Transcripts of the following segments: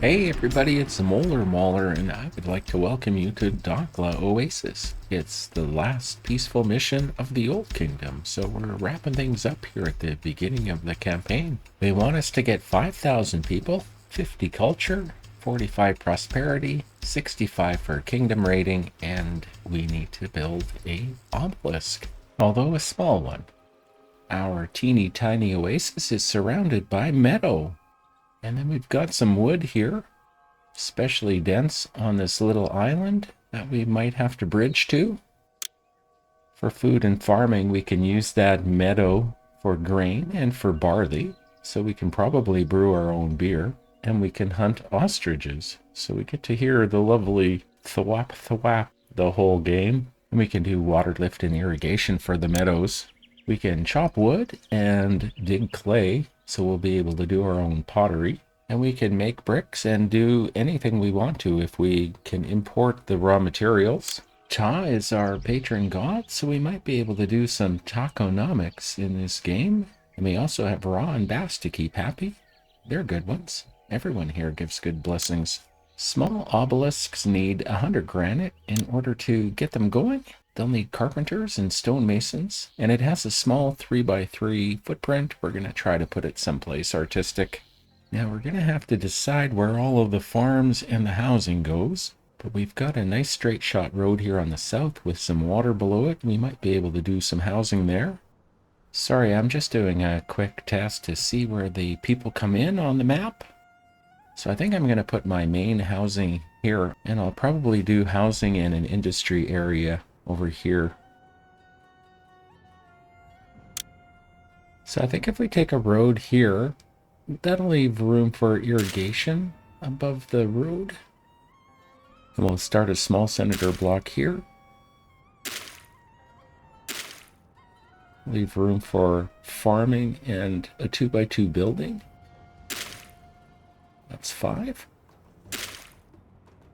Hey everybody, it's Molar Mauler, and I would like to welcome you to Dakhla Oasis. It's the last peaceful mission of the Old Kingdom, so we're wrapping things up here at the beginning of the campaign. They want us to get 5,000 people, 50 culture, 45 prosperity, 65 for kingdom rating, and we need to build a obelisk, although a small one. Our teeny tiny oasis is surrounded by meadow. And then we've got some wood here, especially dense on this little island that we might have to bridge to. For food and farming, we can use that meadow for grain and for barley, so we can probably brew our own beer, and we can hunt ostriches, so we get to hear the lovely thwap thwap the whole game. And we can do water lift and irrigation for the meadows. We can chop wood and dig clay, so we'll be able to do our own pottery. And we can make bricks and do anything we want to if we can import the raw materials. Cha is our patron god, so we might be able to do some taconomics in this game. And we also have Ra and Bass to keep happy. They're good ones. Everyone here gives good blessings. Small obelisks need 100 granite in order to get them going. They'll need carpenters and stonemasons, and it has a small 3x3 footprint. We're going to try to put it someplace artistic. Now we're going to have to decide where all of the farms and the housing goes, but we've got a nice straight shot road here on the south with some water below it. We might be able to do some housing there. Sorry, I'm just doing a quick test to see where the people come in on the map. So I think I'm going to put my main housing here, and I'll probably do housing in an industry area over here. So I think if we take a road here, that'll leave room for irrigation above the road. And we'll start a small senator block here. Leave room for farming and a 2x2 building. That's 5.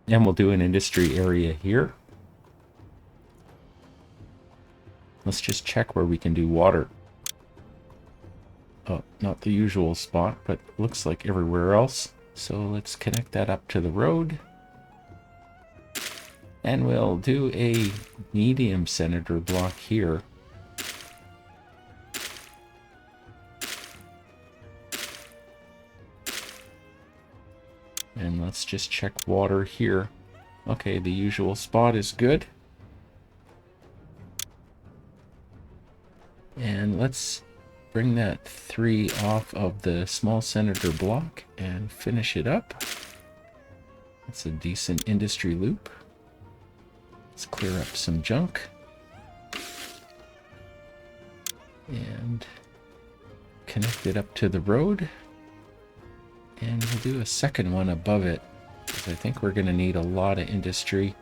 And we'll do an industry area here. Let's just check where we can do water. Oh, not the usual spot, but looks like everywhere else. So let's connect that up to the road. And we'll do a medium senator block here. And let's just check water here. Okay, the usual spot is good. And let's bring that 3 off of the small senator block and finish it up. That's a decent industry loop. Let's clear up some junk. And connect it up to the road. And we'll do a second one above it, because I think we're going to need a lot of industry.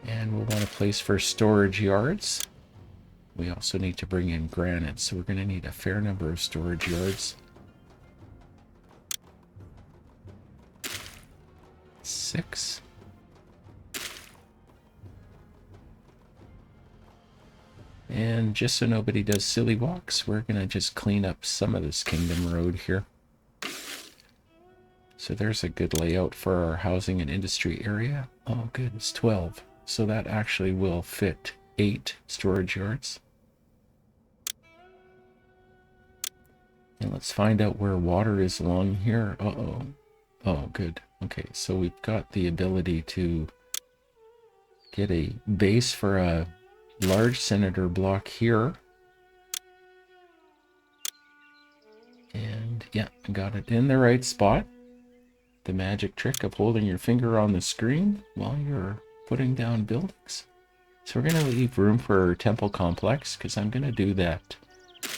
And we'll want a place for storage yards. We also need to bring in granite, so we're going to need a fair number of storage yards. 6. And just so nobody does silly walks, we're going to just clean up some of this kingdom road here. So there's a good layout for our housing and industry area. Oh good, it's 12. So that actually will fit 8 storage yards. And let's find out where water is along here. Uh-oh. Oh, good. Okay, so we've got the ability to get a base for a large senator block here. And yeah, got it in the right spot. The magic trick of holding your finger on the screen while you're putting down buildings. So we're going to leave room for temple complex, because I'm going to do that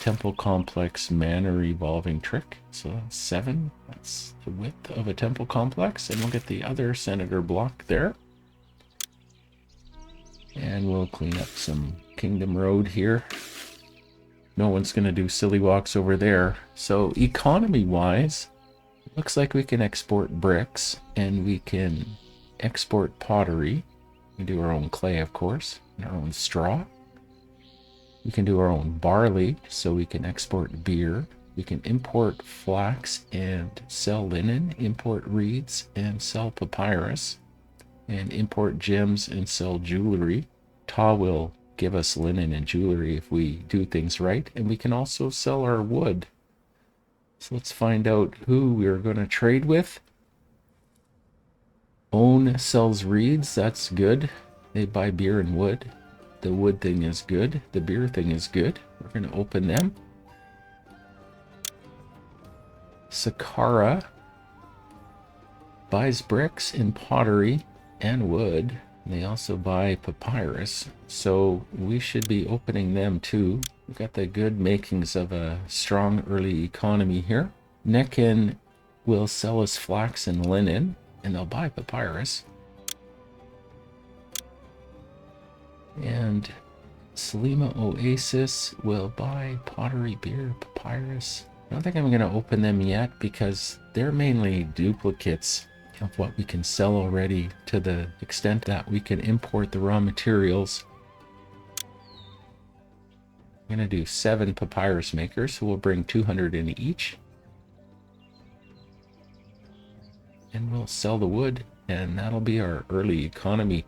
temple complex manor revolving trick. So that's 7. That's the width of a temple complex, and we'll get the other senator block there. And we'll clean up some Kingdom Road here. No one's going to do silly walks over there. So economy-wise, it looks like we can export bricks, and we can export pottery. We do our own clay, of course, and our own straw. We can do our own barley, so we can export beer. We can import flax and sell linen, import reeds and sell papyrus, and import gems and sell jewelry. Ta will give us linen and jewelry if we do things right, and we can also sell our wood. So let's find out who we're going to trade with. Own sells reeds, that's good. They buy beer and wood. The wood thing is good. The beer thing is good. We're going to open them. Sakara buys bricks and pottery and wood. And they also buy papyrus. So we should be opening them too. We've got the good makings of a strong early economy here. Nekin will sell us flax and linen, and they'll buy papyrus. And Dakhla Oasis will buy pottery, beer, papyrus. I don't think I'm going to open them yet because they're mainly duplicates of what we can sell already, to the extent that we can import the raw materials. I'm going to do 7 papyrus makers, so we'll bring 200 in each. And we'll sell the wood, and that'll be our early economy.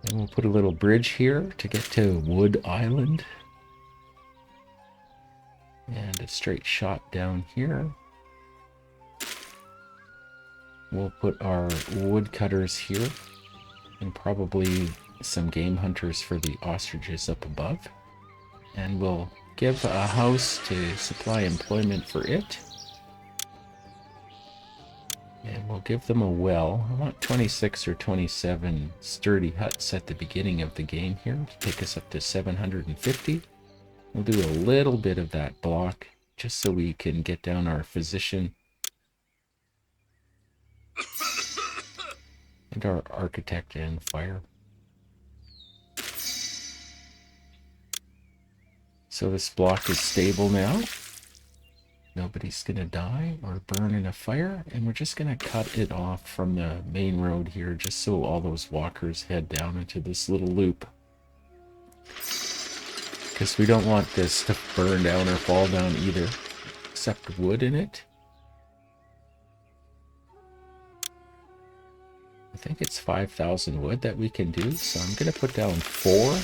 And we'll put a little bridge here to get to Wood Island. And a straight shot down here. We'll put our woodcutters here, and probably some game hunters for the ostriches up above. And we'll give a house to supply employment for it. And we'll give them a well. I want 26 or 27 sturdy huts at the beginning of the game here to take us up to 750. We'll do a little bit of that block just so we can get down our physician and our architect and fire. So this block is stable now. Nobody's going to die or burn in a fire, and we're just going to cut it off from the main road here just so all those walkers head down into this little loop. Because we don't want this to burn down or fall down either, except wood in it. I think it's 5,000 wood that we can do, so I'm going to put down 4.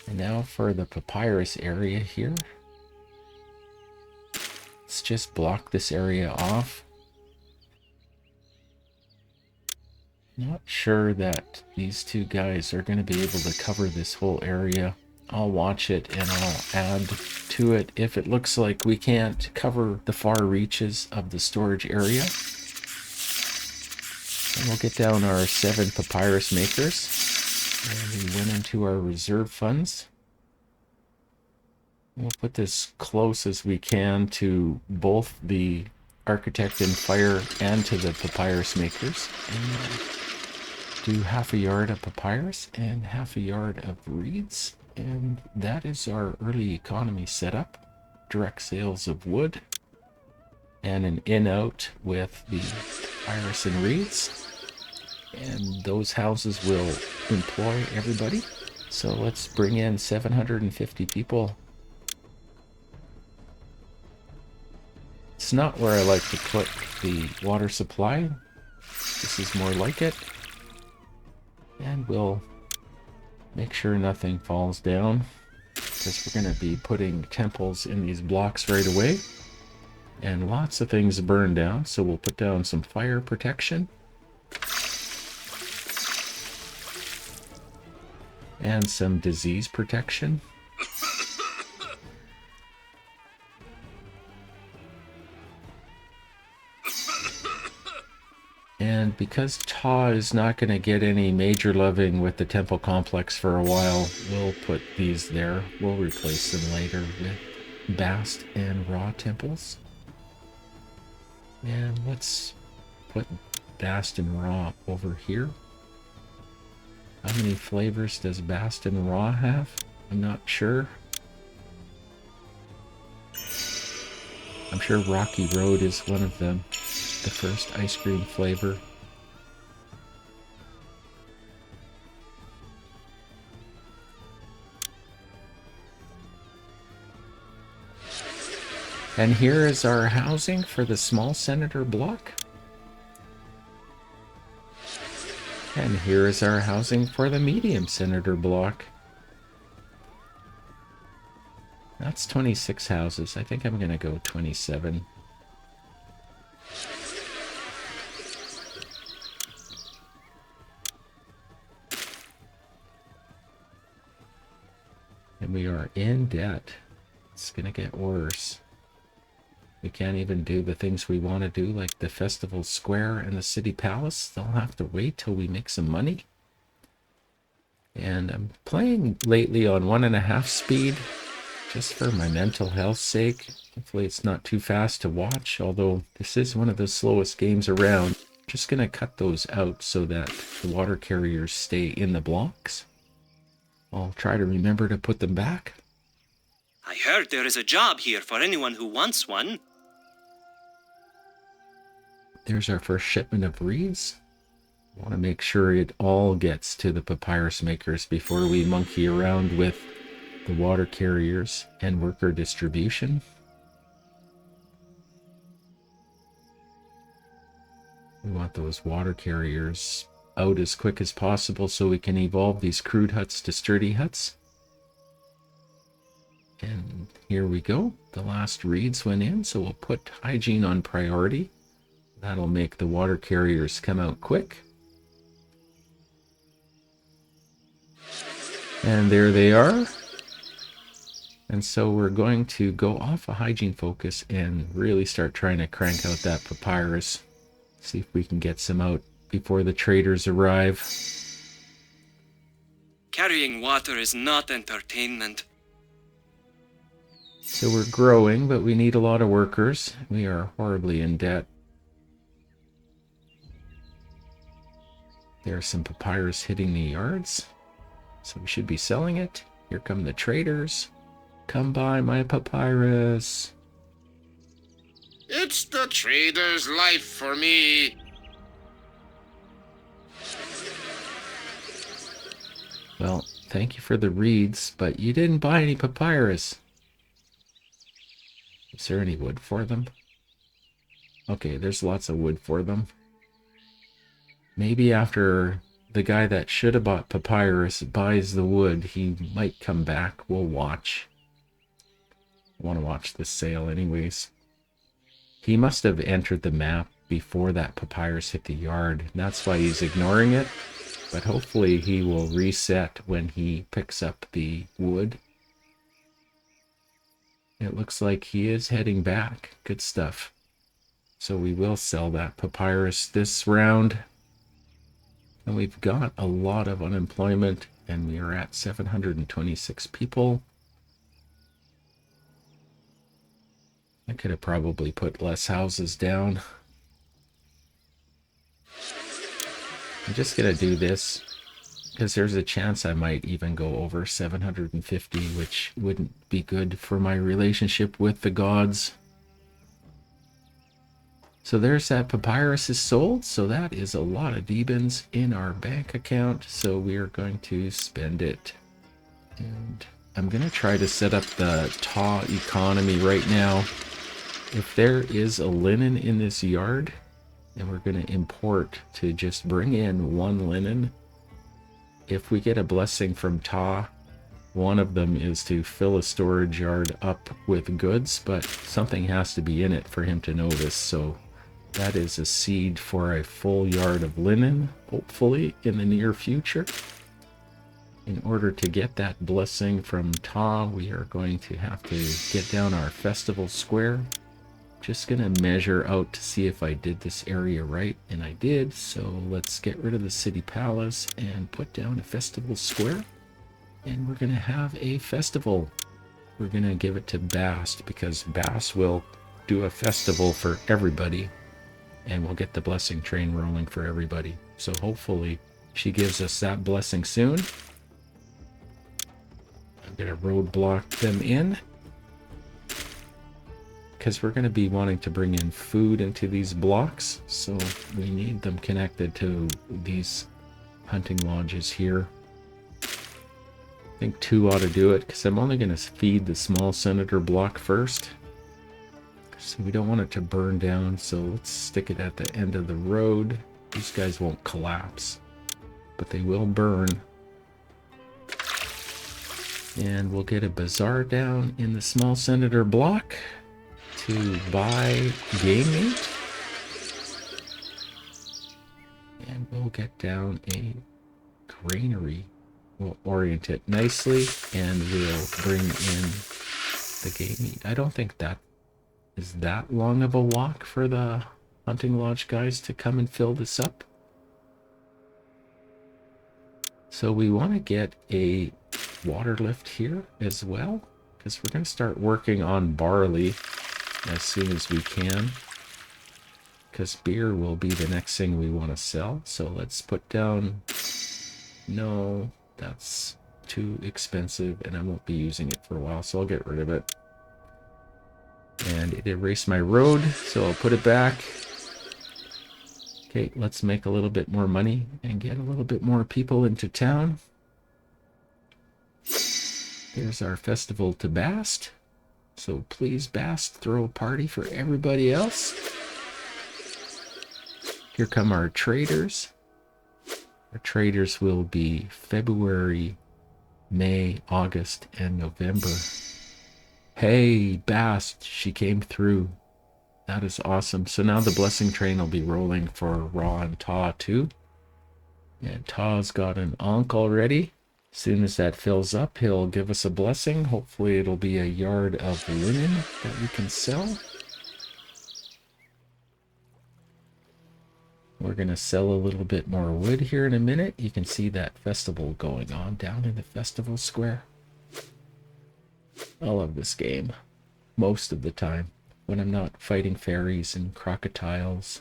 And now for the papyrus area here. Let's just block this area off. Not sure that these two guys are going to be able to cover this whole area. I'll watch it and I'll add to it if it looks like we can't cover the far reaches of the storage area. And we'll get down our 7 papyrus makers. And we went into our reserve funds. We'll put this close as we can to both the architect and fire and to the papyrus makers. And do half a yard of papyrus and half a yard of reeds. And that is our early economy setup. Direct sales of wood. And an in-out with the papyrus and reeds. And those houses will employ everybody. So let's bring in 750 people. It's not where I like to put the water supply. This is more like it. And we'll make sure nothing falls down, because we're going to be putting temples in these blocks right away. And lots of things burn down, so we'll put down some fire protection. And some disease protection. And because Ta is not going to get any major loving with the temple complex for a while, we'll put these there. We'll replace them later with Bast and Ra temples. And let's put Bast and Ra over here. How many flavors does Bast and Ra have? I'm not sure. I'm sure Rocky Road is one of them, the first ice cream flavor. And here is our housing for the small senator block. And here is our housing for the medium senator block. That's 26 houses. I think I'm going to go 27. And we are in debt. It's going to get worse. We can't even do the things we want to do, like the Festival Square and the City Palace. They'll have to wait till we make some money. And I'm playing lately on 1.5 speed, just for my mental health's sake. Hopefully it's not too fast to watch, although this is one of the slowest games around. Just going to cut those out so that the water carriers stay in the blocks. I'll try to remember to put them back. I heard there is a job here for anyone who wants one. There's our first shipment of reeds. I want to make sure it all gets to the papyrus makers before we monkey around with the water carriers and worker distribution. We want those water carriers out as quick as possible so we can evolve these crude huts to sturdy huts. And here we go. The last reeds went in, so we'll put hygiene on priority. That'll make the water carriers come out quick. And there they are. And so we're going to go off a hygiene focus and really start trying to crank out that papyrus. See if we can get some out before the traders arrive. Carrying water is not entertainment. So we're growing, but we need a lot of workers. We are horribly in debt. There's some papyrus hitting the yards, so we should be selling it. Here come the traders. Come buy my papyrus. It's the trader's life for me. Well, thank you for the reeds, but you didn't buy any papyrus. Is there any wood for them? Okay, there's lots of wood for them. Maybe after the guy that should have bought papyrus buys the wood, he might come back. We'll watch. I want to watch this sale anyways. He must have entered the map before that papyrus hit the yard. And that's why he's ignoring it. But hopefully he will reset when he picks up the wood. It looks like he is heading back. Good stuff. So we will sell that papyrus this round. And we've got a lot of unemployment, and we are at 726 people. I could have probably put less houses down. I'm just going to do this because there's a chance I might even go over 750, which wouldn't be good for my relationship with the gods. So there's that papyrus is sold. So that is a lot of Debans in our bank account. So we are going to spend it. And I'm going to try to set up the TA economy right now. If there is a linen in this yard, and we're going to import to just bring in one linen. If we get a blessing from TA, one of them is to fill a storage yard up with goods, but something has to be in it for him to notice. So that is a seed for a full yard of linen, hopefully in the near future. In order to get that blessing from TA, we are going to have to get down our festival square. Just going to measure out to see if I did this area right, and I did. So let's get rid of the city palace and put down a festival square. And we're going to have a festival. We're going to give it to Bast because Bast will do a festival for everybody. And we'll get the blessing train rolling for everybody. So hopefully she gives us that blessing soon. I'm going to roadblock them in. because we're going to be wanting to bring in food into these blocks, so we need them connected to these hunting lodges here. I think 2 ought to do it, because I'm only going to feed the small senator block first. So we don't want it to burn down, so let's stick it at the end of the road. These guys won't collapse, but they will burn. And we'll get a bazaar down in the small senator block to buy game meat. And we'll get down a granary. We'll orient it nicely, and we'll bring in the game meat. I don't think that is that long of a walk for the hunting lodge guys to come and fill this up. So we want to get a water lift here as well, because we're going to start working on barley as soon as we can, because beer will be the next thing we want to sell. So let's put down, no, that's too expensive and I won't be using it for a while, so I'll get rid of it. And it erased my road, so I'll put it back. Okay, let's make a little bit more money and get a little bit more people into town. There's our festival to Bast. So please, Bast, throw a party for everybody else. Here come our traders. Our traders will be February, May, August, and November. Hey, Bast, she came through. That is awesome. So now the blessing train will be rolling for Ra and Ta too. And Ta's got an Ankh already. As soon as that fills up, he'll give us a blessing. Hopefully it'll be a yard of linen that we can sell. We're going to sell a little bit more wood here in a minute. You can see that festival going on down in the festival square. I love this game most of the time when I'm not fighting fairies and crocodiles.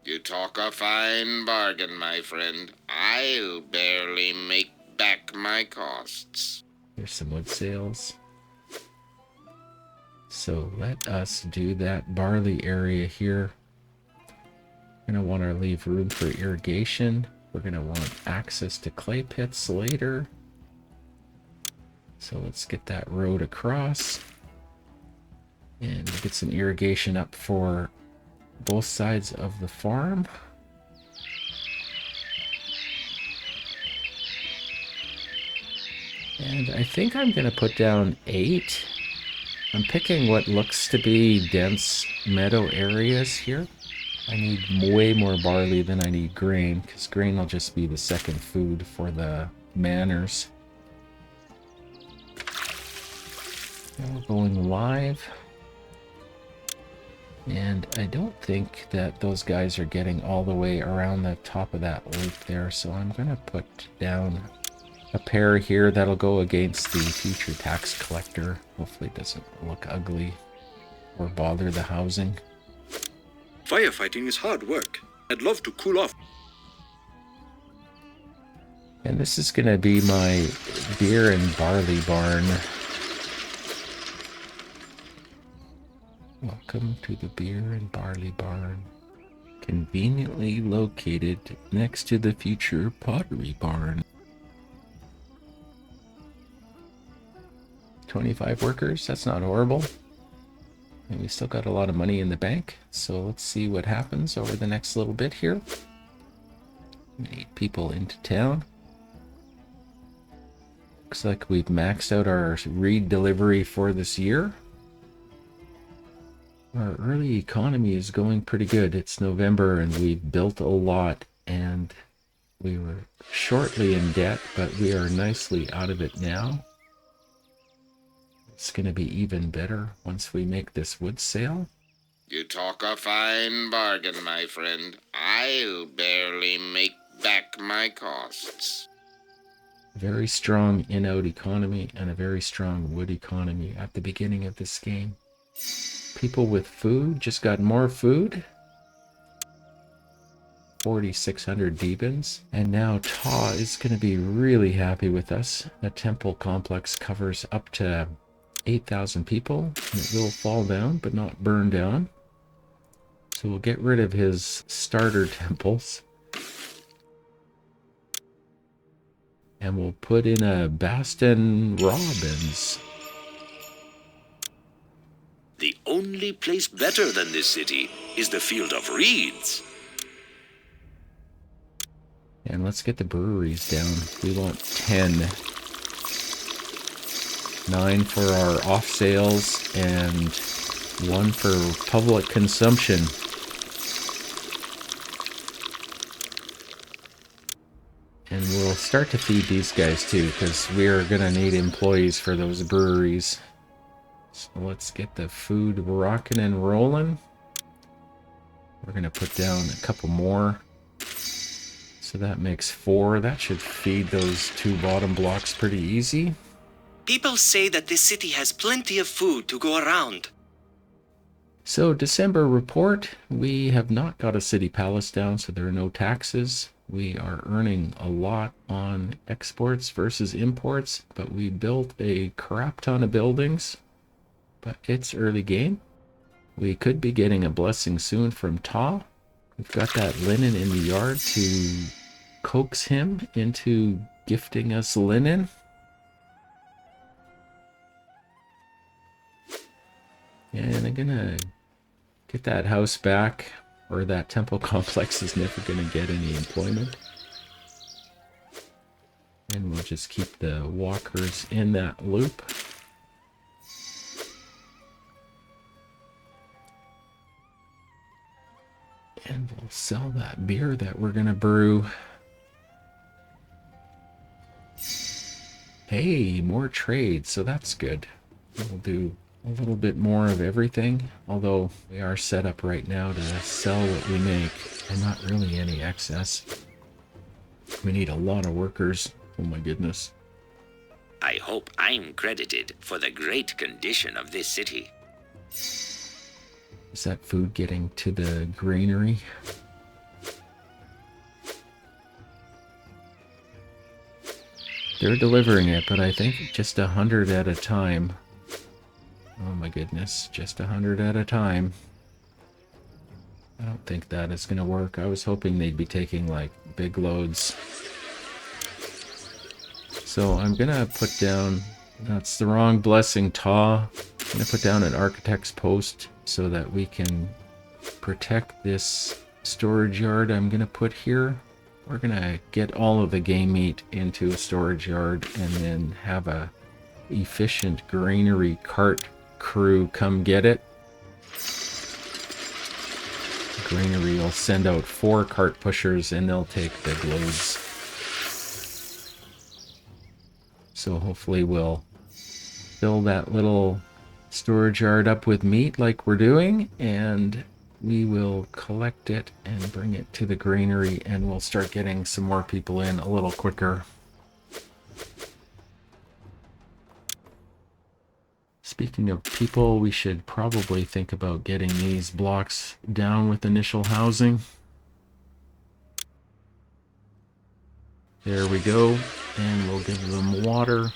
You talk a fine bargain, my friend. I'll barely make back my costs. Here's some wood sales. So let us do that barley area here. We're going to want to leave room for irrigation. We're going to want access to clay pits later. So let's get that road across. And we'll get some irrigation up for both sides of the farm. And I think I'm going to put down 8. I'm picking what looks to be dense meadow areas here. I need way more barley than I need grain, because grain will just be the second food for the manors. Now we're going live. And I don't think that those guys are getting all the way around the top of that loop there, so I'm going to put down a pair here that'll go against the future tax collector. Hopefully it doesn't look ugly or bother the housing. Firefighting is hard work. I'd love to cool off. And this is going to be my beer and barley barn. Welcome to the beer and barley barn. Conveniently located next to the future pottery barn. 25 workers, that's not horrible. And we still got a lot of money in the bank, so let's see what happens over the next little bit here. 8 people into town. Looks like we've maxed out our reed delivery for this year. Our early economy is going pretty good. It's November and we've built a lot, and we were shortly in debt, but we are nicely out of it now. It's going to be even better once we make this wood sale. You talk a fine bargain, my friend. I'll barely make back my costs. Very strong in-out economy and a very strong wood economy at the beginning of this game. People with food just got more food. 4,600 Debans. And now Ta is going to be really happy with us. The temple complex covers up to 8,000 people. And it will fall down, but not burn down. So we'll get rid of his starter temples. And we'll put in a Baston Robbins. The only place better than this city is the Field of Reeds. And let's get the breweries down. We want 10. 9 for our off sales and 1 for public consumption. And we'll start to feed these guys too, because we're going to need employees for those breweries. So let's get the food rocking and rolling. We're going to put down a couple more. So that makes 4. That should feed those 2 bottom blocks pretty easy. People say that this city has plenty of food to go around. So December report, we have not got a city palace down, so there are no taxes. We are earning a lot on exports versus imports, but we built a crap ton of buildings. But it's early game. We could be getting a blessing soon from Ta. We've got that linen in the yard to coax him into gifting us linen. And I'm gonna get that house back, or that temple complex is never gonna get any employment. And we'll just keep the walkers in that loop. And we'll sell that beer that we're gonna brew. Hey, more trade, so that's good. We'll do a little bit more of everything, although we are set up right now to sell what we make, and not really any excess. We need a lot of workers. Oh my goodness. I hope I'm credited for the great condition of this city. Is that food getting to the granary? They're delivering it, but I think just 100 at a time. Oh my goodness, just 100 at a time. I don't think that is going to work. I was hoping they'd be taking like big loads. So I'm going to put down, that's the wrong blessing, Ta. I'm going to put down an architect's post so that we can protect this storage yard I'm going to put here. We're going to get all of the game meat into a storage yard and then have a efficient granary cart crew come get it. Granary will send out 4 cart pushers and they'll take big loads. So hopefully we'll fill that little storage yard up with meat like we're doing, and we will collect it and bring it to the granary, and we'll start getting some more people in a little quicker. Speaking of people, we should probably think about getting these blocks down with initial housing. There we go, and we'll give them water.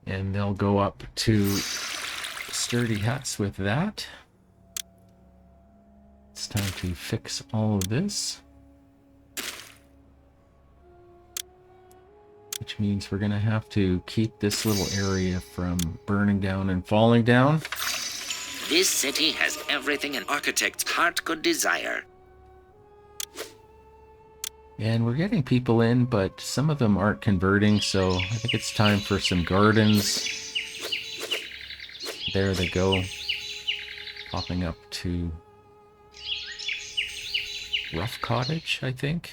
And they'll go up to sturdy huts with that. It's time to fix all of this. Which means we're going to have to keep this little area from burning down and falling down. This city has everything an architect's heart could desire. And we're getting people in, but some of them aren't converting, so I think it's time for some gardens. There they go. Popping up to Rough Cottage, I think.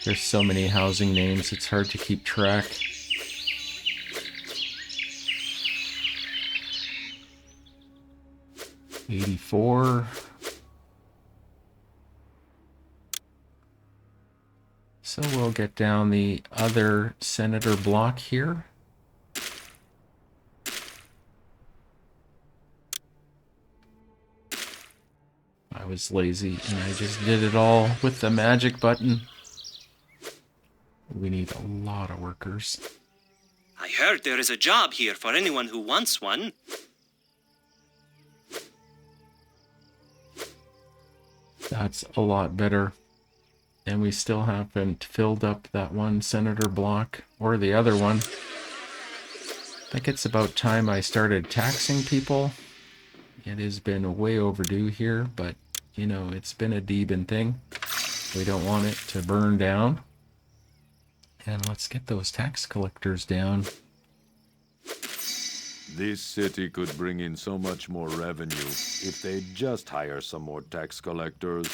There's so many housing names, it's hard to keep track. '84. So we'll get down the other senator block here. I was lazy and I just did it all with the magic button. We need a lot of workers. I heard there is a job here for anyone who wants one. That's a lot better. And we still haven't filled up that one senator block or the other one. I think it's about time I started taxing people. It has been way overdue here, but you know, it's been a Deben thing. We don't want it to burn down. And let's get those tax collectors down. This city could bring in so much more revenue if they just hire some more tax collectors.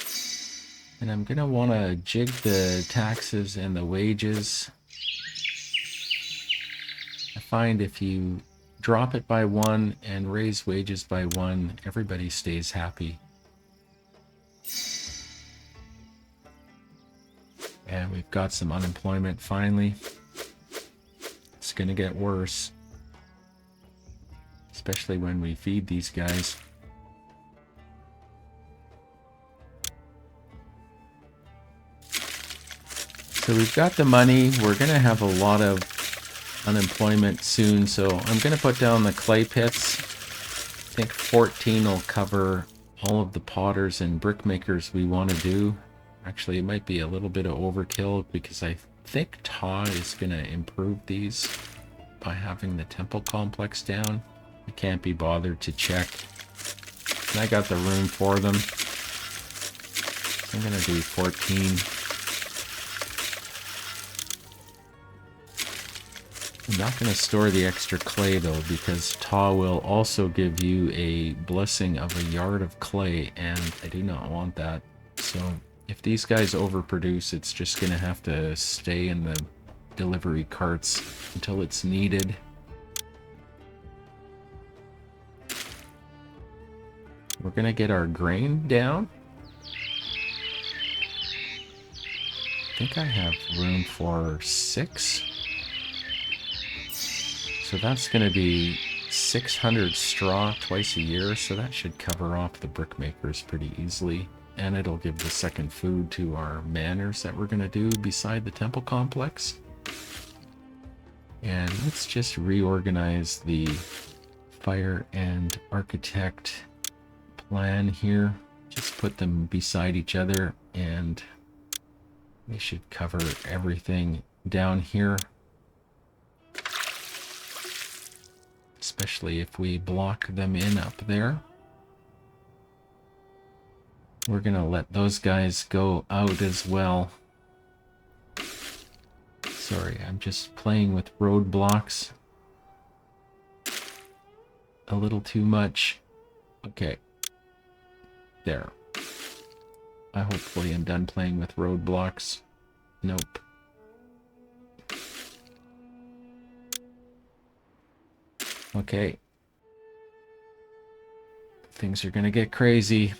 And I'm gonna want to jig the taxes and the wages. I find if you drop it by 1 and raise wages by 1, everybody stays happy. And we've got some unemployment finally. It's gonna get worse. Especially when we feed these guys. So we've got the money. We're going to have a lot of unemployment soon. So I'm going to put down the clay pits. I think 14 will cover all of the potters and brickmakers we want to do. Actually, it might be a little bit of overkill because I think Taw is going to improve these by having the temple complex down. I can't be bothered to check. And I got the room for them. So I'm going to do 14. I'm not going to store the extra clay though, because Taw will also give you a blessing of a yard of clay, and I do not want that. So if these guys overproduce, it's just going to have to stay in the delivery carts until it's needed. We're going to get our grain down. I think I have room for 6. So that's going to be 600 straw twice a year, so that should cover off the brickmakers pretty easily. And it'll give the second food to our manors that we're going to do beside the temple complex. And let's just reorganize the fire and architect plan here. Just put them beside each other and they should cover everything down here. Especially if we block them in up there. We're gonna let those guys go out as well. Sorry, I'm just playing with roadblocks a little too much. Okay. There. Hopefully I'm done playing with roadblocks. Nope. Okay. Things are gonna get crazy.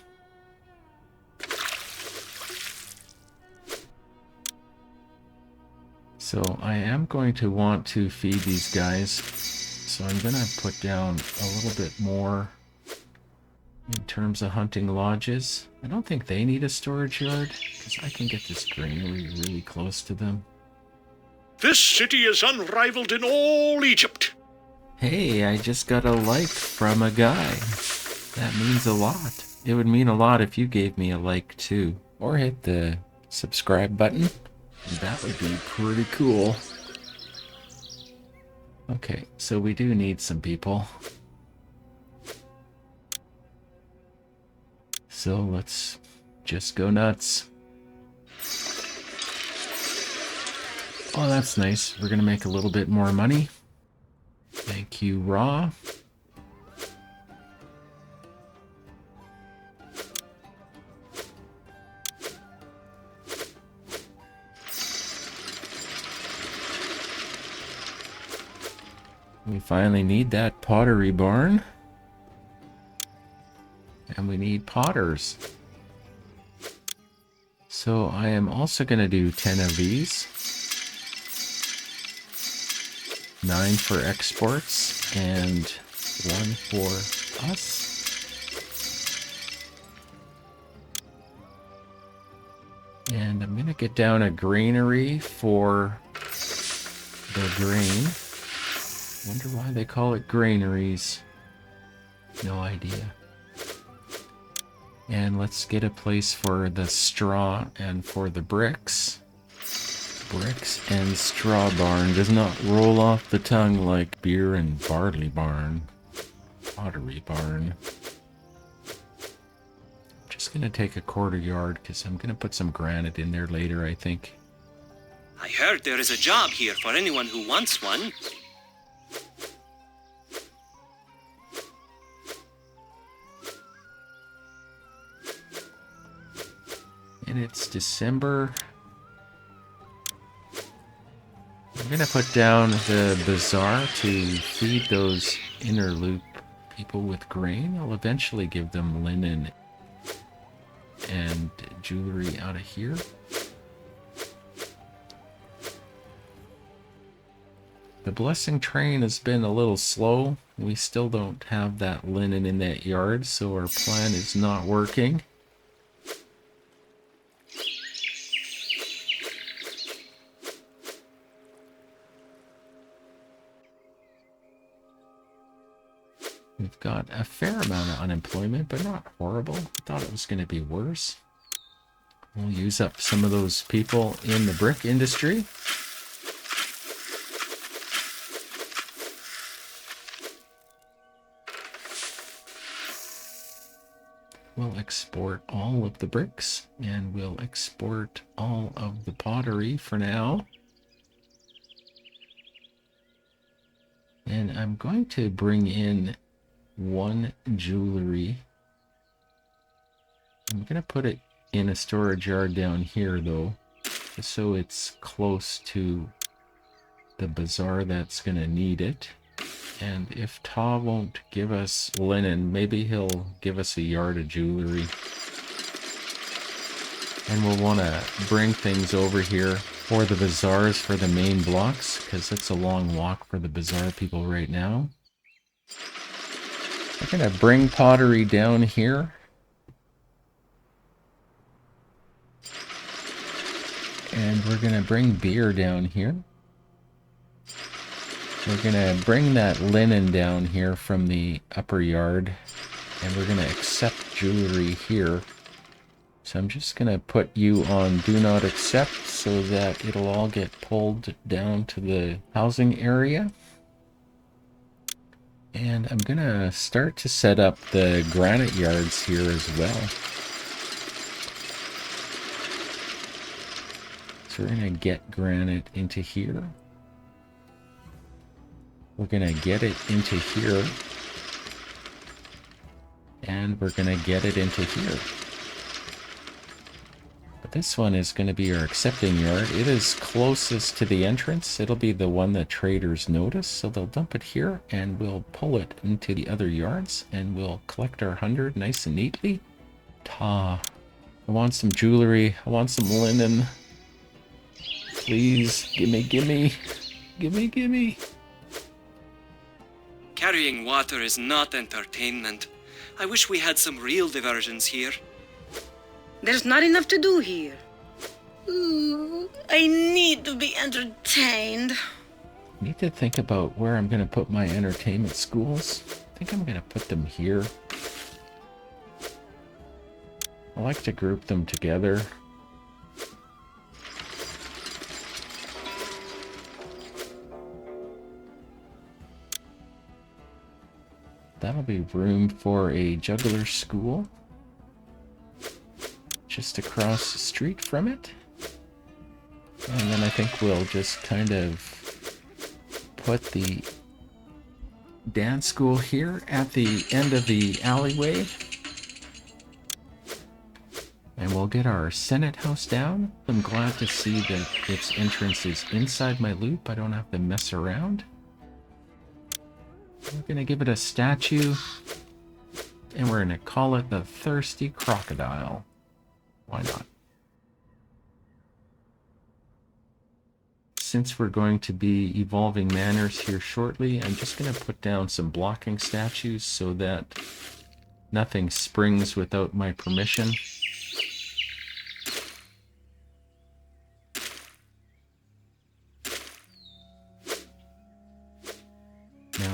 So I am going to want to feed these guys. So I'm gonna put down a little bit more in terms of hunting lodges. I don't think they need a storage yard because I can get this granary really close to them. This city is unrivaled in all Egypt. Hey, I just got a like from a guy. That means a lot. It would mean a lot if you gave me a like too. Or hit the subscribe button. That would be pretty cool. Okay, so we do need some people. So let's just go nuts. Oh, that's nice. We're gonna make a little bit more money. Thank you, Raw. We finally need that pottery barn. And we need potters. So I am also going to do 10 of these. 9 for exports and 1 for us. And I'm going to get down a granary for the grain. Wonder why they call it granaries. No idea. And let's get a place for the straw and for the bricks. Bricks and straw barn does not roll off the tongue like beer and barley barn. Pottery barn. Just gonna take a quarter yard because I'm gonna put some granite in there later, I think. I heard there is a job here for anyone who wants one. And it's December. I'm gonna put down the bazaar to feed those inner loop people with grain. I'll eventually give them linen and jewelry out of here. The blessing train has been a little slow. We still don't have that linen in that yard, so our plan is not working. We've got a fair amount of unemployment, but not horrible. I thought it was going to be worse. We'll use up some of those people in the brick industry. We'll export all of the bricks, and we'll export all of the pottery for now. And I'm going to bring in one jewelry. I'm going to put it in a storage yard down here, though, just so it's close to the bazaar that's going to need it. And if Ta won't give us linen, maybe he'll give us a yard of jewelry. And we'll want to bring things over here for the bazaars for the main blocks, because it's a long walk for the bazaar people right now. We're going to bring pottery down here. And we're going to bring beer down here. We're going to bring that linen down here from the upper yard. And we're going to accept jewelry here. So I'm just going to put you on do not accept so that it'll all get pulled down to the housing area. And I'm going to start to set up the granite yards here as well. So we're going to get granite into here. We're going to get it into here. And we're going to get it into here. But this one is going to be our accepting yard. It is closest to the entrance. It'll be the one that traders notice. So they'll dump it here and we'll pull it into the other yards. And we'll collect our 100 nice and neatly. Ta. I want some jewelry. I want some linen. Please, gimme, gimme. Gimme, gimme. Carrying water is not entertainment. I wish we had some real diversions here. There's not enough to do here. Ooh, I need to be entertained. I need to think about where I'm going to put my entertainment schools. I think I'm going to put them here. I like to group them together. That'll be room for a juggler school. Just across the street from it. And then I think we'll just kind of put the dance school here at the end of the alleyway. And we'll get our Senate house down. I'm glad to see that its entrance is inside my loop. I don't have to mess around. We're going to give it a statue. And we're going to call it the Thirsty Crocodile. Why not? Since we're going to be evolving manors here shortly, I'm just going to put down some blocking statues so that nothing springs without my permission.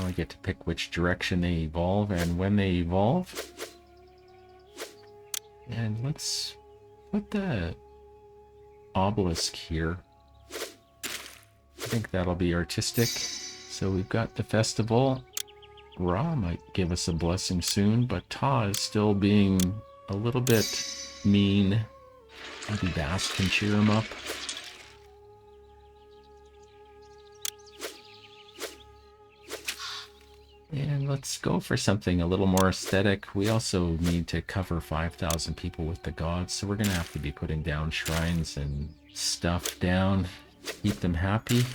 I get to pick which direction they evolve and when they evolve. And let's put the obelisk here. I think that'll be artistic. So we've got the festival. Ra might give us a blessing soon, but Ta is still being a little bit mean. Maybe Bast can cheer him up. And let's go for something a little more aesthetic. We also need to cover 5,000 people with the gods, so we're going to have to be putting down shrines and stuff down to keep them happy.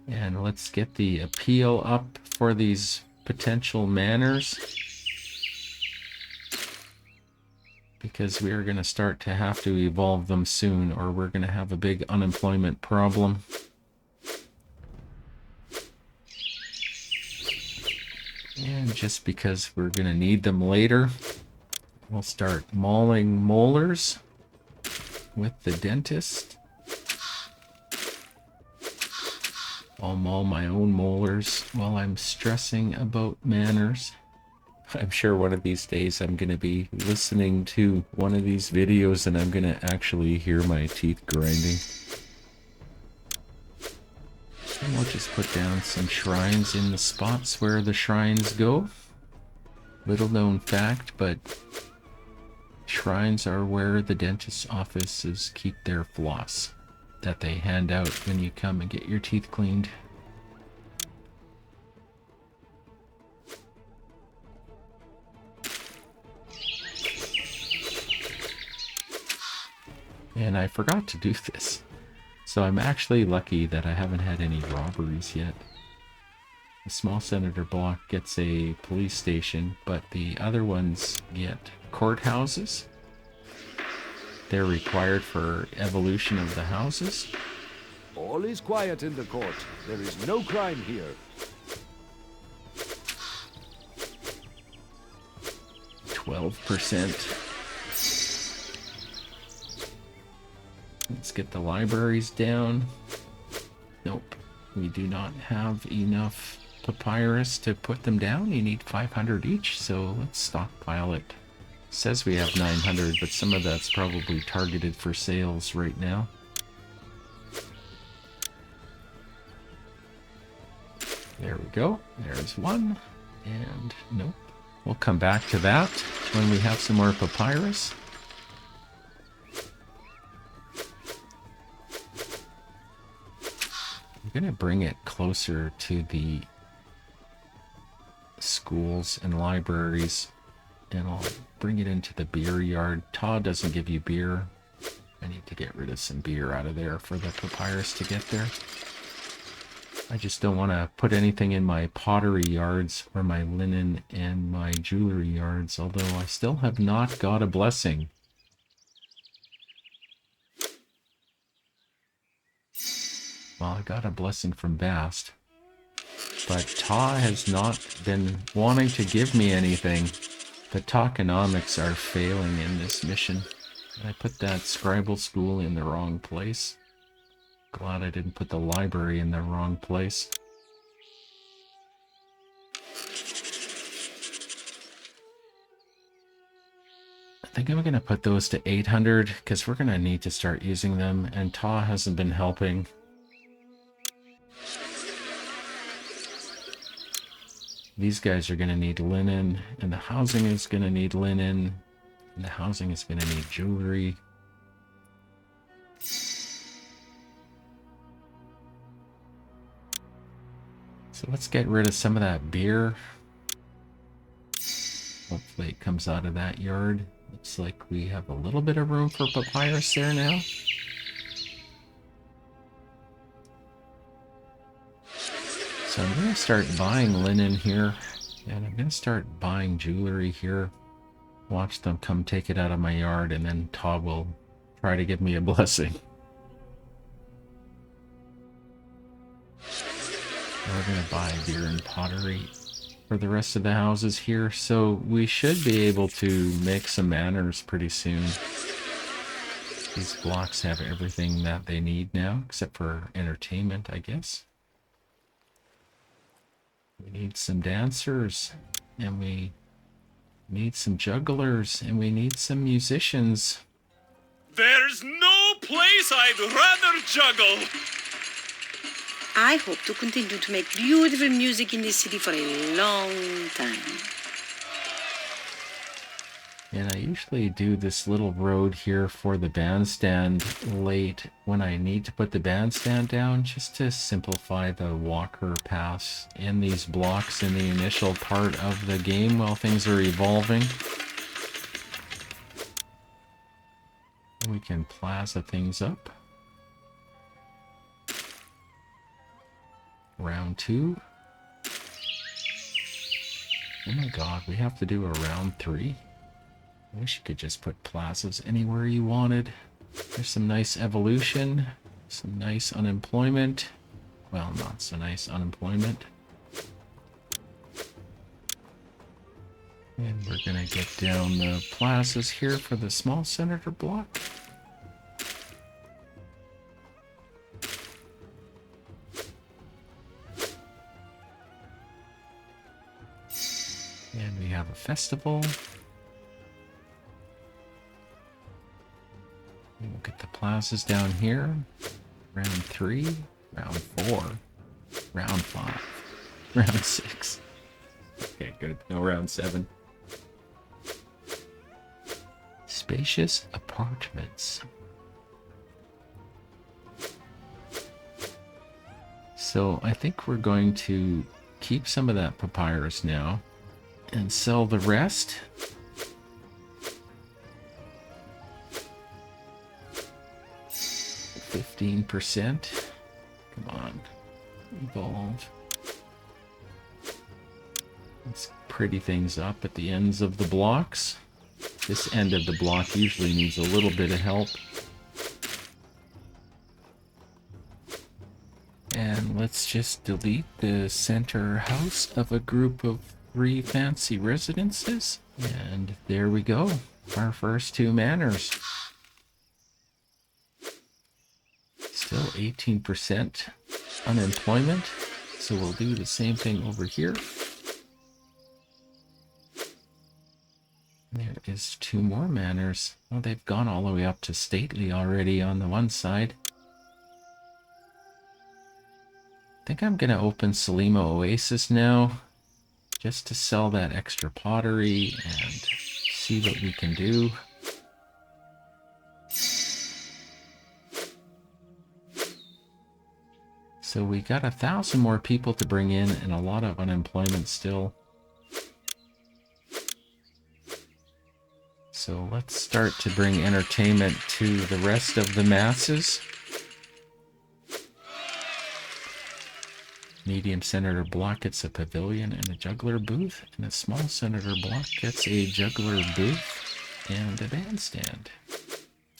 And let's get the appeal up for these potential manors, because we are going to start to have to evolve them soon, or we're going to have a big unemployment problem. And just because we're going to need them later, we'll start mauling molars with the dentist. I'll maul my own molars while I'm stressing about manners. I'm sure one of these days I'm going to be listening to one of these videos and I'm going to actually hear my teeth grinding. And we'll just put down some shrines in the spots where the shrines go. Little known fact, but shrines are where the dentist's offices keep their floss that they hand out when you come and get your teeth cleaned. And I forgot to do this. So I'm actually lucky that I haven't had any robberies yet. The small senator block gets a police station, but the other ones get courthouses. They're required for evolution of the houses. All is quiet in the court. There is no crime here. 12%. Let's get the libraries down. Nope. We do not have enough papyrus to put them down. You need 500 each, so let's stockpile it. Says we have 900, but some of that's probably targeted for sales right now. There we go. There's one. And nope. We'll come back to that when we have some more papyrus. I'm going to bring it closer to the schools and libraries, and I'll bring it into the beer yard. Todd doesn't give you beer. I need to get rid of some beer out of there for the papyrus to get there. I just don't want to put anything in my pottery yards or my linen and my jewelry yards, although I still have not got a blessing. Well, I got a blessing from Bast, but Ta has not been wanting to give me anything. The tokenomics are failing in this mission. I put that scribal school in the wrong place. Glad I didn't put the library in the wrong place. I think I'm going to put those to 800 because we're going to need to start using them, and Ta hasn't been helping. These guys are going to need linen, and the housing is going to need linen, and the housing is going to need jewelry. So let's get rid of some of that beer. Hopefully it comes out of that yard. Looks like we have a little bit of room for papyrus there now. So I'm going to start buying linen here, and I'm going to start buying jewelry here. Watch them come take it out of my yard, and then Todd will try to give me a blessing. We're going to buy beer and pottery for the rest of the houses here, so we should be able to make some manors pretty soon. These blocks have everything that they need now, except for entertainment, I guess. We need some dancers, and we need some jugglers, and we need some musicians. There's no place I'd rather juggle. I hope to continue to make beautiful music in this city for a long time. And I usually do this little road here for the bandstand late when I need to put the bandstand down, just to simplify the walker paths in these blocks in the initial part of the game while things are evolving. And we can plaza things up. Round 2. Oh my god, we have to do a round 3. I wish you could just put plazas anywhere you wanted. There's some nice evolution, some nice unemployment. Well, not so nice unemployment. And we're gonna get down the plazas here for the small senator block. And we have a festival. We'll get the plazas down here. Round 3, round 4, round 5, round 6. Okay, good. No round 7. Spacious apartments. So I think we're going to keep some of that papyrus now and sell the rest. %. Come on. Evolve. Let's pretty things up at the ends of the blocks. This end of the block usually needs a little bit of help. And let's just delete the center house of a group of 3 fancy residences. And there we go. Our first 2 manors. Still 18% unemployment. So we'll do the same thing over here. There is 2 more manors. Oh, they've gone all the way up to stately already on the one side. I think I'm going to open Selima Oasis now, just to sell that extra pottery and see what we can do. So we got 1,000 more people to bring in and a lot of unemployment still. So let's start to bring entertainment to the rest of the masses. Medium senator block gets a pavilion and a juggler booth, and a small senator block gets a juggler booth and a bandstand.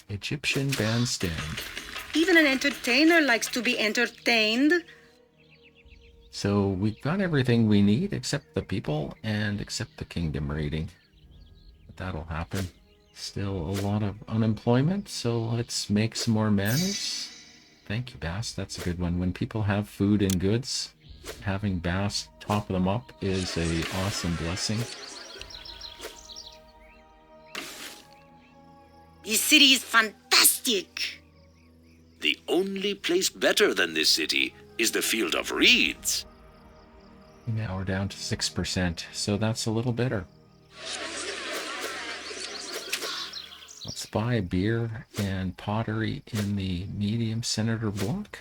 Egyptian bandstand. Even an entertainer likes to be entertained. So we've got everything we need except the people and except the kingdom rating. But that'll happen. Still a lot of unemployment, so let's make some more manners. Thank you, Bass. That's a good one. When people have food and goods, having Bass top them up is a awesome blessing. This city is fantastic. The only place better than this city is the Field of Reeds. Now we're down to 6%, so that's a little better. Let's buy beer and pottery in the medium senator block.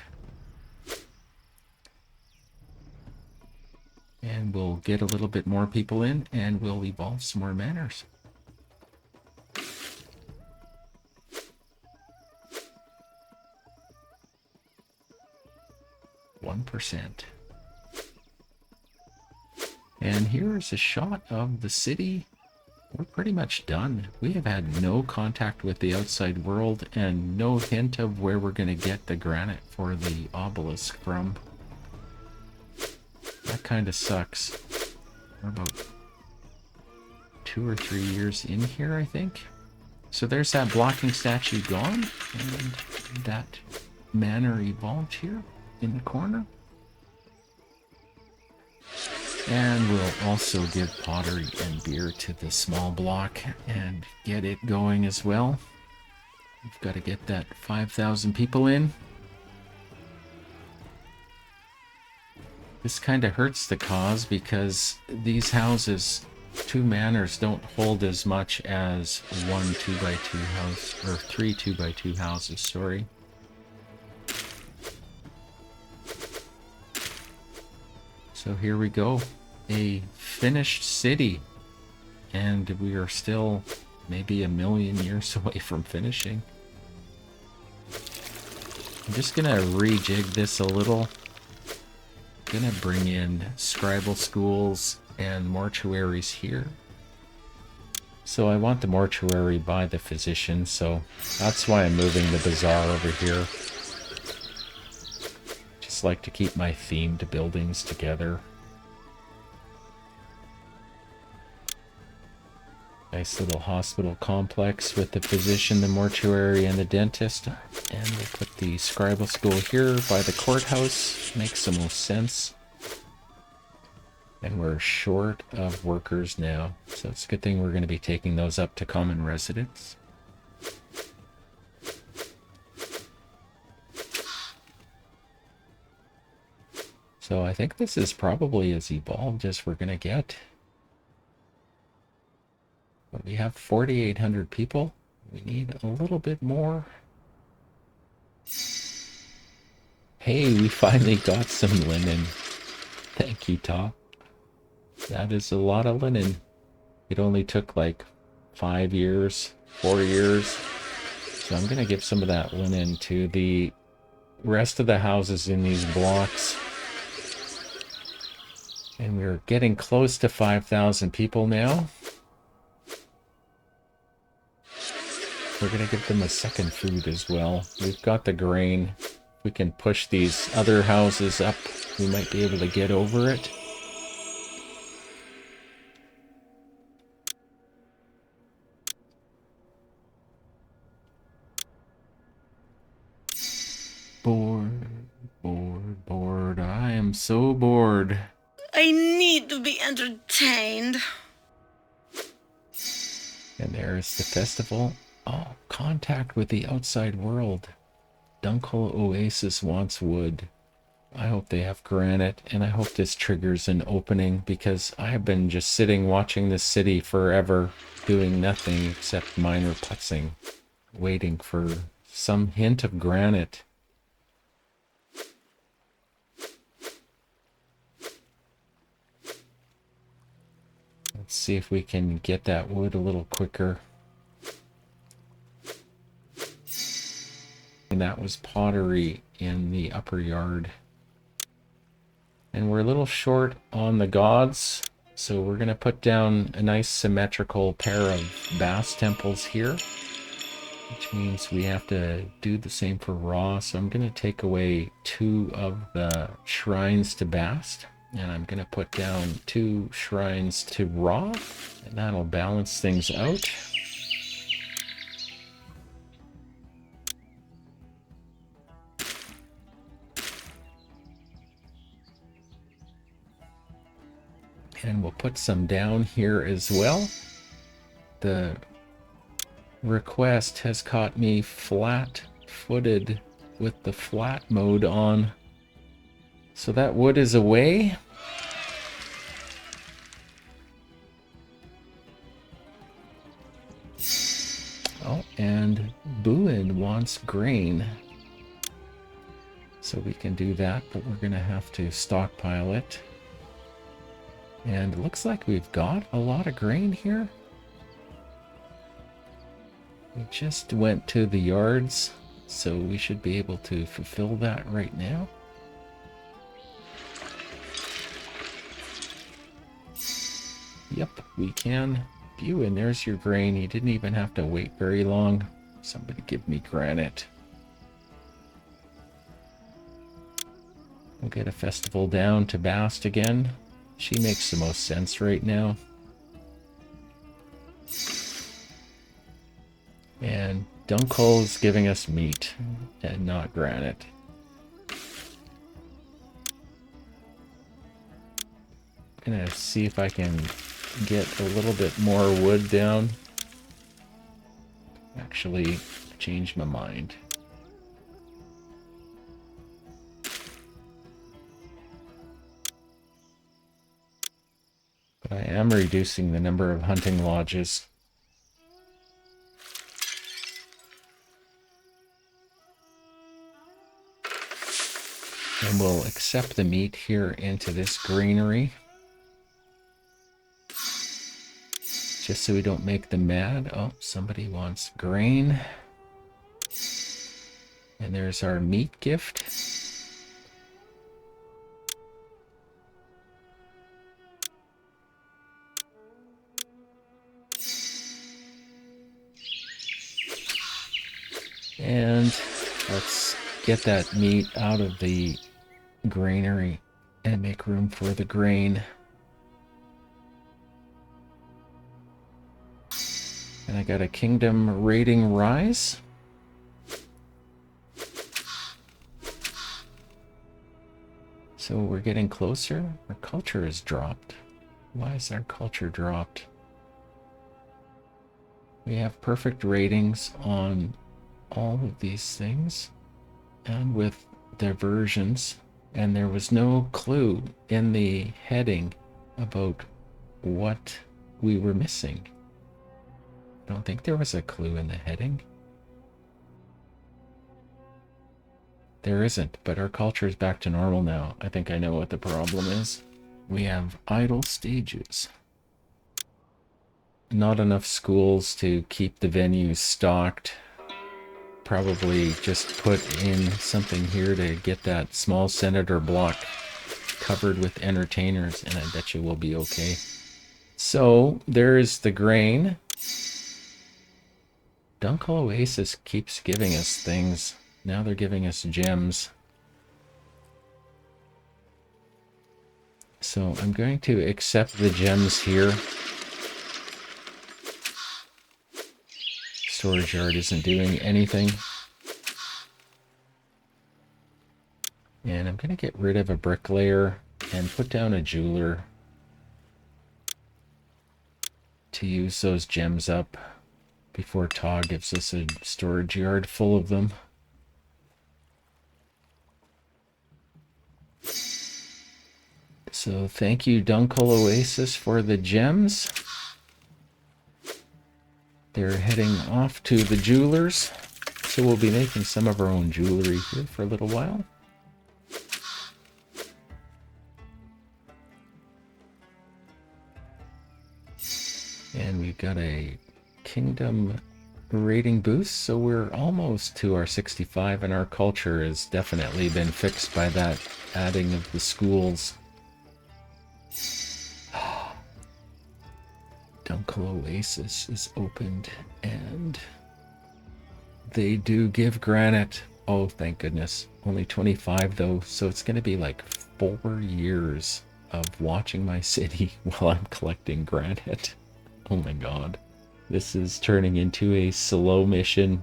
And we'll get a little bit more people in, and we'll evolve some more manors. %. And here's a shot of the city. We're pretty much done. We have had no contact with the outside world and no hint of where we're going to get the granite for the obelisk from. That kind of sucks. We're about 2 or 3 years in here, I think. So there's that blocking statue gone, and that manor evolved here in the corner. And we'll also give pottery and beer to the small block and get it going as well. We've got to get that 5,000 people in. This kind of hurts the cause because these houses, 2 manors, don't hold as much as 1 2x2 house, or 3 2x2 houses, sorry. So here we go, a finished city, and we are still maybe a million years away from finishing. I'm just gonna rejig this a little. Gonna bring in scribal schools and mortuaries here. So I want the mortuary by the physician, so that's why I'm moving the bazaar over here. Just like to keep my themed buildings together. Nice little hospital complex with the physician, the mortuary, and the dentist. And we'll put the scribal school here by the courthouse. Makes the most sense. And we're short of workers now, so it's a good thing we're going to be taking those up to common residence. So I think this is probably as evolved as we're going to get. But we have 4,800 people. We need a little bit more. Hey, we finally got some linen. Thank you, Top. That is a lot of linen. It only took like 5 years, 4 years. So I'm going to give some of that linen to the rest of the houses in these blocks. And we're getting close to 5,000 people now. We're going to give them a second food as well. We've got the grain. If we can push these other houses up, we might be able to get over it. Bored, bored, bored. I am so bored. I need to be entertained. And there's the festival. Oh, contact with the outside world. Dakhla Oasis wants wood. I hope they have granite, and I hope this triggers an opening, because I have been just sitting watching this city forever, doing nothing except minor putzing, waiting for some hint of granite. Let's see if we can get that wood a little quicker. And that was pottery in the upper yard. And we're a little short on the gods, so we're going to put down a nice symmetrical pair of Bast temples here, which means we have to do the same for Ra. So I'm going to take away 2 of the shrines to Bast, and I'm going to put down 2 shrines to Ra, and that'll balance things out. And we'll put some down here as well. The request has caught me flat-footed with the flat mode on. So that wood is away. Oh, and Buin wants grain. So we can do that, but we're going to have to stockpile it. And it looks like we've got a lot of grain here. We just went to the yards, so we should be able to fulfill that right now. Yep, we can. And there's your grain. You didn't even have to wait very long. Somebody give me granite. We'll get a festival down to Bast again. She makes the most sense right now. And Dunkel's giving us meat and not granite. gonna see if I can get a little bit more wood down. Actually, change my mind. But I am reducing the number of hunting lodges. And we'll accept the meat here into this granary. Just so we don't make them mad. Oh, somebody wants grain. And there's our meat gift. And let's get that meat out of the granary and make room for the grain. And I got a kingdom rating rise. So we're getting closer. Our culture has dropped. Why is our culture dropped? We have perfect ratings on all of these things and with diversions, and there was no clue in the heading about what we were missing. I don't think there was a clue in the heading. There isn't, but our culture is back to normal now. I think I know what the problem is. We have idle stages. Not enough schools to keep the venues stocked. Probably just put in something here to get that small senator block covered with entertainers, and I bet you we'll be okay. So there's the grain. Dakhla Oasis keeps giving us things. Now they're giving us gems. So I'm going to accept the gems here. Storage yard isn't doing anything. And I'm going to get rid of a bricklayer and put down a jeweler to use those gems up before Ta gives us a storage yard full of them. So thank you, Dakhla Oasis, for the gems. They're heading off to the jewelers. So we'll be making some of our own jewelry here for a little while. And we've got a kingdom rating boost, so we're almost to our 65, and our culture has definitely been fixed by that adding of the schools. Dakhla Oasis is opened, and they do give granite. Oh, thank goodness. Only 25 though, so it's going to be like 4 years of watching my city while I'm collecting granite. Oh my god. This is turning into a slow mission.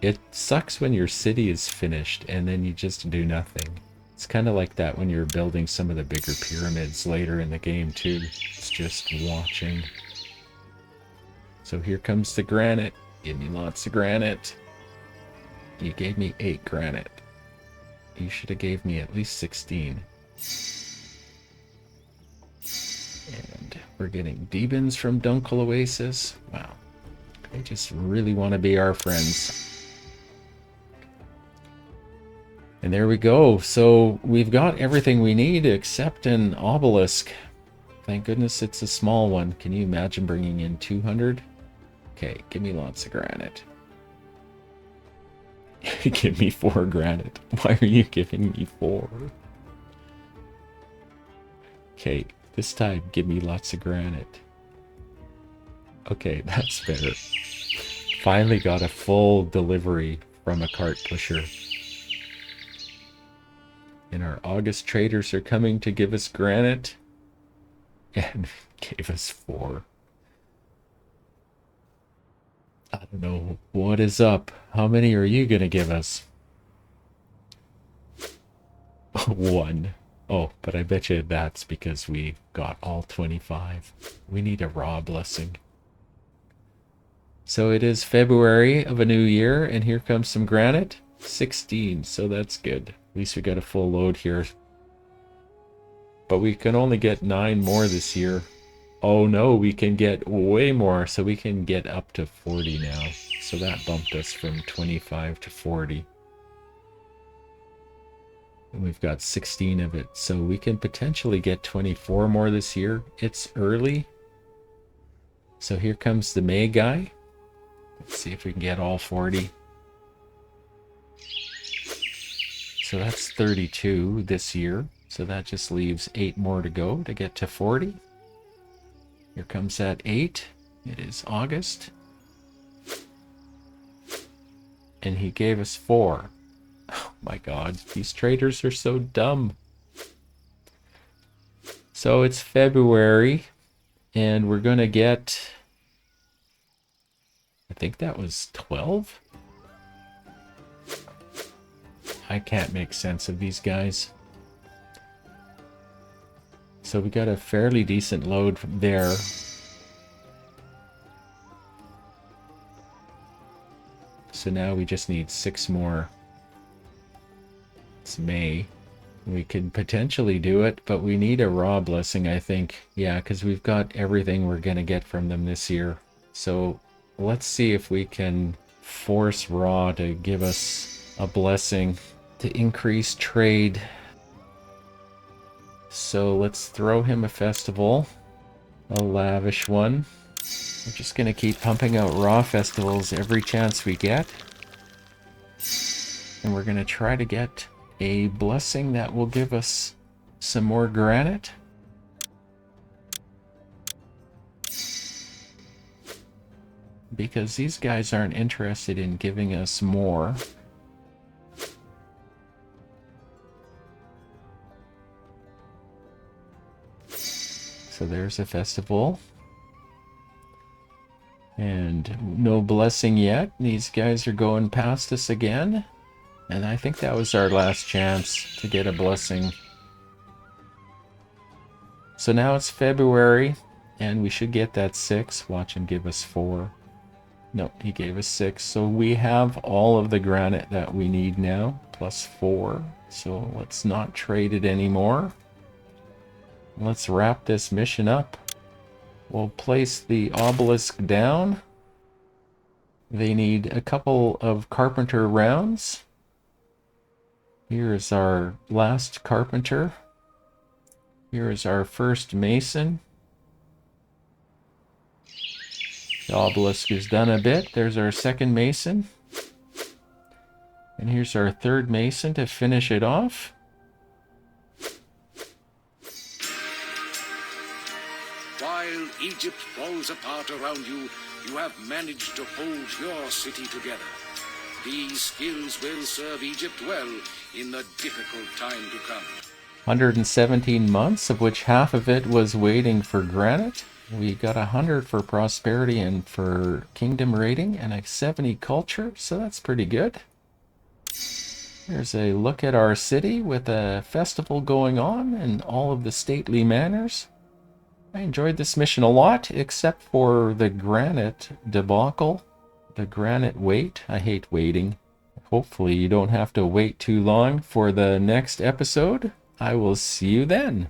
It sucks when your city is finished and then you just do nothing. It's kind of like that when you're building some of the bigger pyramids later in the game too. It's just watching. So here comes the granite. Give me lots of granite. You gave me 8 granite. You should have gave me at least 16. And we're getting Demons from Dakhla Oasis. Wow. They just really want to be our friends. And there we go. So we've got everything we need except an obelisk. Thank goodness it's a small one. Can you imagine bringing in 200? Okay, give me lots of granite. Give me 4 granite. Why are you giving me 4? Okay, this time give me lots of granite. Okay, that's better. Finally got a full delivery from a cart pusher. And our August traders are coming to give us granite. And gave us 4. I don't know what is up. How many are you gonna give us? 1. Oh, but I bet you that's because we got all 25. We need a raw blessing. So it is February of a new year, and here comes some granite. 16, so that's good. At least we got a full load here. But we can only get 9 more this year. Oh no, we can get way more, so we can get up to 40 now. So that bumped us from 25 to 40. And we've got 16 of it, so we can potentially get 24 more this year. It's early. So here comes the May guy. Let's see if we can get all 40. So that's 32 this year. So that just leaves 8 more to go to get to 40. Here comes that 8. It is August. And he gave us 4. Oh my god, these traders are so dumb. So it's February, and we're gonna get, I think that was 12? I can't make sense of these guys. So we got a fairly decent load from there. So now we just need 6 more. It's May. We could potentially do it, but we need a raw blessing, I think. Yeah, because we've got everything we're going to get from them this year. So let's see if we can force raw to give us a blessing to increase trade. So let's throw him a festival, a lavish one. We're just going to keep pumping out raw festivals every chance we get. And we're going to try to get a blessing that will give us some more granite. Because these guys aren't interested in giving us more. So there's a festival. And no blessing yet. These guys are going past us again. And I think that was our last chance to get a blessing. So now it's February, and we should get that 6. Watch him give us 4. No, he gave us 6. So we have all of the granite that we need now, plus 4. So let's not trade it anymore. Let's wrap this mission up. We'll place the obelisk down. They need a couple of carpenter rounds. Here is our last carpenter. Here is our first mason. The obelisk is done a bit. There's our second mason. And here's our third mason to finish it off. While Egypt falls apart around you, you have managed to hold your city together. These skills will serve Egypt well in the difficult time to come. 117 months, of which half of it was waiting for granite. We got 100 for prosperity and for kingdom rating, and a 70 culture, so that's pretty good. Here's a look at our city with a festival going on and all of the stately manners. I enjoyed this mission a lot, except for the granite debacle. The granite wait. I hate waiting. Hopefully you don't have to wait too long for the next episode. I will see you then.